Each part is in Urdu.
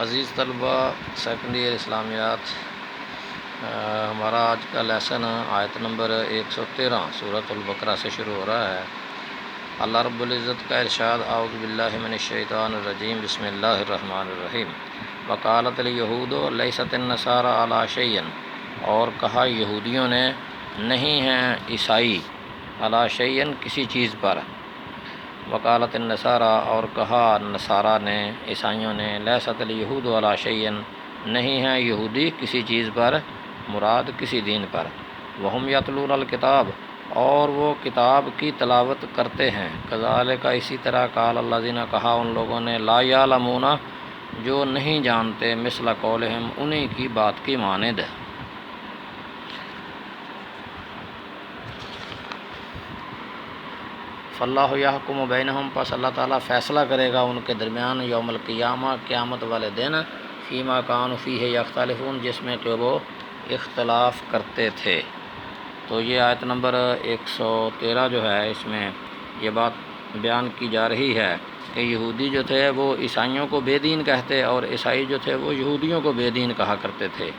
عزیز طلبہ سیکنڈ ایئر اسلامیات، ہمارا آج کا لیسن آیت نمبر 113 سورۃ البقرہ سے شروع ہو رہا ہے۔ اللہ رب العزت کا ارشاد، اعوذ باللہ من الشیطان الرجیم، بسم اللہ الرحمن الرحیم۔ وقالت الیہود لیست النصارى علی شیء، اور کہا یہودیوں نے نہیں ہیں عیسائی علی شیء کسی چیز پر۔ وقالت النصارى، اور کہا نصارہ نے، عیسائیوں نے، لیست الیہود علی شیء، نہیں ہیں یہودی کسی چیز پر، مراد کسی دین پر۔ وہم یتلون الکتاب، اور وہ کتاب کی تلاوت کرتے ہیں۔ کذالک، اسی طرح، قال الذین، کہا ان لوگوں نے، لا یعلمون، جو نہیں جانتے، مثل قولہم، انہی کی بات کی مانند۔ فاللہ یحکم بینہم، پس اللہ تعالیٰ فیصلہ کرے گا ان کے درمیان، یوم القیامہ، قیامت والے دن، فیما کانوا فیہ یختلفون، جس میں کہ وہ اختلاف کرتے تھے۔ تو یہ آیت نمبر 113 جو ہے، اس میں یہ بات بیان کی جا رہی ہے کہ یہودی جو تھے وہ عیسائیوں کو بے دین کہتے، اور عیسائی جو تھے وہ یہودیوں کو بے دین کہا کرتے تھے،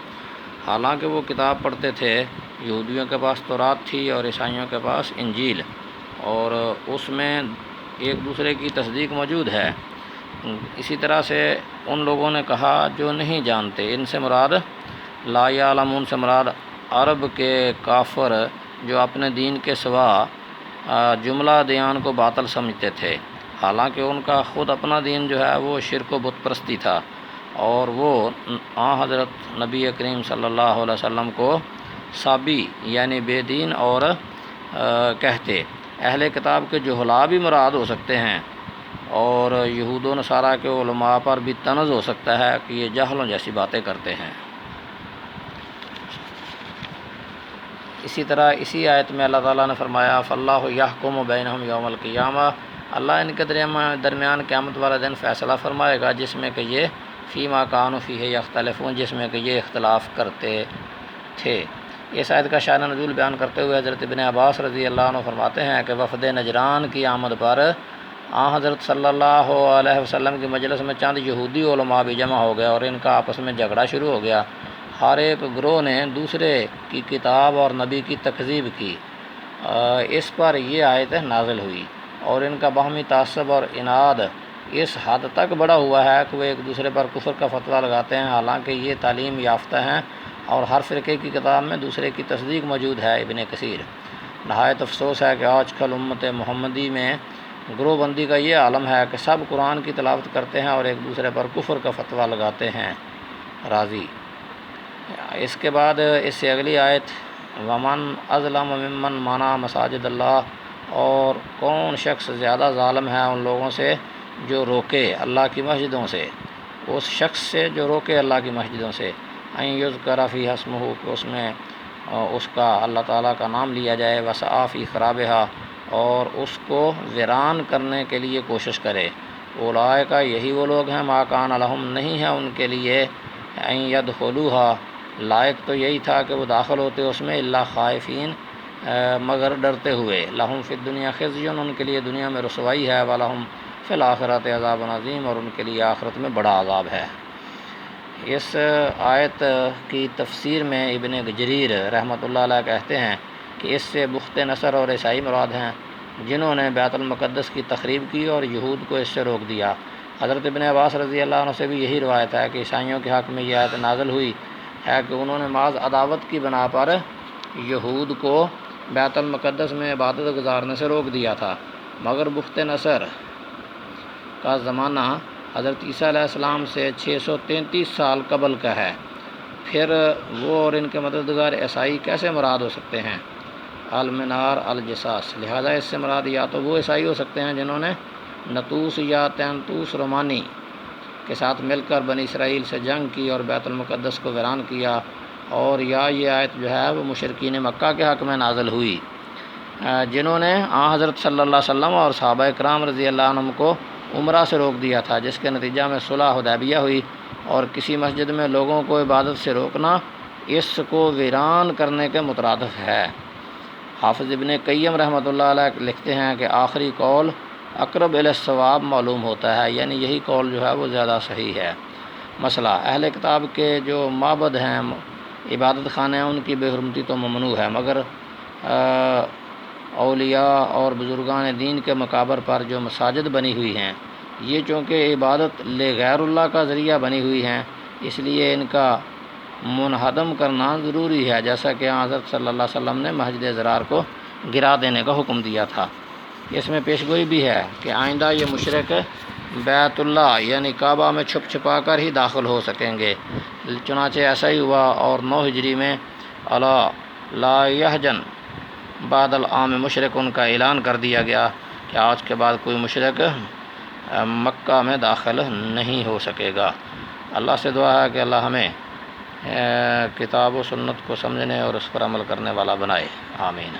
حالانکہ وہ کتاب پڑھتے تھے۔ یہودیوں کے پاس تورات تھی اور عیسائیوں کے پاس انجیل، اور اس میں ایک دوسرے کی تصدیق موجود ہے۔ اسی طرح سے ان لوگوں نے کہا جو نہیں جانتے، ان سے مراد لا یعلمون سے مراد عرب کے کافر جو اپنے دین کے سوا جملہ دیان کو باطل سمجھتے تھے، حالانکہ ان کا خود اپنا دین جو ہے وہ شرک و بت پرستی تھا، اور وہ حضرت نبی کریم صلی اللہ علیہ وسلم کو صابی یعنی بے دین اور کہتے۔ اہل کتاب کے جہلاء بھی مراد ہو سکتے ہیں، اور یہود و نصارہ کے علماء پر بھی طنز ہو سکتا ہے کہ یہ جہلوں جیسی باتیں کرتے ہیں۔ اسی طرح اسی آیت میں اللہ تعالیٰ نے فرمایا، فاللہ یحکم بینہم یوم القیامہ، اللہ ان کے درمیان قیامت والا دن فیصلہ فرمائے گا، جس میں کہ یہ فیما کانوا فیہ یختلفون، جس میں کہ یہ اختلاف کرتے تھے۔ اس آیت کا شأن نزول بیان کرتے ہوئے حضرت ابن عباس رضی اللہ عنہ فرماتے ہیں کہ وفد نجران کی آمد پر حضرت صلی اللہ علیہ وسلم کی مجلس میں چند یہودی علماء بھی جمع ہو گئے، اور ان کا آپس میں جھگڑا شروع ہو گیا۔ ہر ایک گروہ نے دوسرے کی کتاب اور نبی کی تکذیب کی۔ اس پر یہ آیت نازل ہوئی، اور ان کا باہمی تعصب اور عناد اس حد تک بڑا ہوا ہے کہ وہ ایک دوسرے پر کفر کا فتویٰ لگاتے ہیں، حالانکہ یہ تعلیم یافتہ ہیں، اور ہر فرقے کی کتاب میں دوسرے کی تصدیق موجود ہے۔ ابن کثیر، نہایت افسوس ہے کہ آج کل امت محمدی میں گروہ بندی کا یہ عالم ہے کہ سب قرآن کی تلاوت کرتے ہیں اور ایک دوسرے پر کفر کا فتویٰ لگاتے ہیں۔ راضی۔ اس کے بعد اس سے اگلی آیت، ومن اظلم ممن منع مساجد اللہ، اور کون شخص زیادہ ظالم ہے ان لوگوں سے جو روکے اللہ کی مسجدوں سے، اس شخص سے جو روکے اللہ کی مسجدوں سے، ان یذکر فیہا اسمہ، کہ اس میں اس کا اللہ تعالیٰ کا نام لیا جائے، وسعی فی خرابہا، اور اس کو ویران کرنے کے لیے کوشش کرے۔ اولئک، یہی وہ لوگ ہیں، ما کان لہم، نہیں ہے ان کے لیے، ان یدخلوہا، لائق تو یہی تھا کہ وہ داخل ہوتے اس میں، الا خائفین، مگر ڈرتے ہوئے، لہم فی الدنیا خزی، ان کے لیے دنیا میں رسوائی ہے، ولہم فی الآخرۃ عذاب عظیم، اور ان کے لیے آخرت میں بڑا عذاب ہے۔ اس آیت کی تفسیر میں ابن جریر رحمۃ اللہ علیہ کہتے ہیں کہ اس سے بخت نصر اور عیسائی مراد ہیں، جنہوں نے بیت المقدس کی تخریب کی اور یہود کو اس سے روک دیا۔ حضرت ابن عباس رضی اللہ عنہ سے بھی یہی روایت ہے کہ عیسائیوں کے حق میں یہ آیت نازل ہوئی ہے کہ انہوں نے محض عداوت کی بنا پر یہود کو بیت المقدس میں عبادت گزارنے سے روک دیا تھا، مگر بخت نصر کا زمانہ حضرت عیسیٰ علیہ السلام سے 633 سال قبل کا ہے، پھر وہ اور ان کے مددگار عیسائی کیسے مراد ہو سکتے ہیں؟ المنار الجساس، لہذا اس سے مراد یا تو وہ عیسائی ہو سکتے ہیں جنہوں نے نطوس یا تینتوس رومانی کے ساتھ مل کر بنی اسرائیل سے جنگ کی اور بیت المقدس کو ویران کیا، اور یا یہ آیت جو ہے وہ مشرکین مکہ کے حق میں نازل ہوئی، جنہوں نے حضرت صلی اللہ علیہ وسلم اور صحابہ کرام رضی اللہ عنہم کو عمرہ سے روک دیا تھا، جس کے نتیجہ میں صلح حدیبیہ ہوئی، اور کسی مسجد میں لوگوں کو عبادت سے روکنا اس کو ویران کرنے کے مترادف ہے۔ حافظ ابن قیم رحمۃ اللہ علیہ لکھتے ہیں کہ آخری قول اقرب الی الصواب معلوم ہوتا ہے، یعنی یہی قول جو ہے وہ زیادہ صحیح ہے۔ مسئلہ اہل کتاب کے جو معبد ہیں، عبادت خانے ہیں، ان کی بے حرمتی تو ممنوع ہے، مگر اولیاء اور بزرگان دین کے مقابر پر جو مساجد بنی ہوئی ہیں، یہ چونکہ عبادت لغیر اللہ کا ذریعہ بنی ہوئی ہیں، اس لیے ان کا منہدم کرنا ضروری ہے، جیسا کہ حضرت صلی اللہ علیہ وسلم نے مسجد ضرار کو گرا دینے کا حکم دیا تھا۔ اس میں پیشگوئی بھی ہے کہ آئندہ یہ مشرک بیت اللہ یعنی کعبہ میں چھپ چھپا کر ہی داخل ہو سکیں گے، چنانچہ ایسا ہی ہوا، اور 9 ہجری میں الا لا یحجن بعد العام مشرک ان کا اعلان کر دیا گیا کہ آج کے بعد کوئی مشرک مکہ میں داخل نہیں ہو سکے گا۔ اللہ سے دعا ہے کہ اللہ ہمیں کتاب و سنت کو سمجھنے اور اس پر عمل کرنے والا بنائے، آمین۔